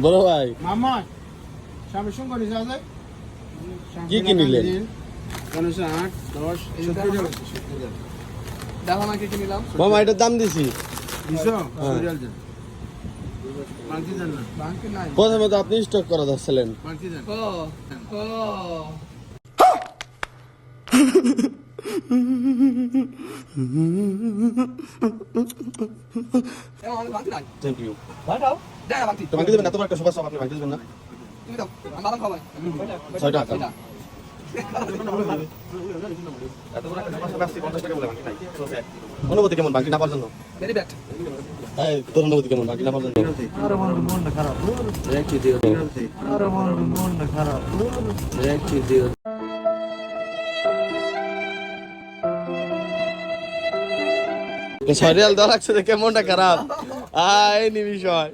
বড় ভাই মামা স্বামীর সঙ্গে নিয়ে যাওয়া যায় কি কিনলেন? 8 10 দেখো না কি কিনলাম। মামা এটার দাম দিছি। দিছো সিরিয়াল দেন বাকি দেন না বাকি নাই। প্রথমে তো আপনি স্টক করা যাচ্ছিলেন। বাকি দেন ও ও আমি বাকি নাই। Thank you. দাও দাও বাকি। তো বাকি দেবেন না, তোমার একটা সুপার শপ আপনি বাকি দেবেন না? তুমি দাও আমি বাদাম খাওয়াই 6 টাকা। এটা। এত বড় একটা সুপার শপ আসছে 50 টাকা বলে বাকি নাই। অনুভূতি কেমন বাকি না পাওয়ার জন্য? Very bad. এই তোর অনুভূতি কেমন বাকি না পাওয়ার জন্য? আরে বন্ধু মনটা খারাপ। একই দিও। আরে বন্ধু মনটা খারাপ। একই দিও। 6 রিয়াল দেওয়া লাগছে দেখে মনটা খারাপ। এই নি বিষয়।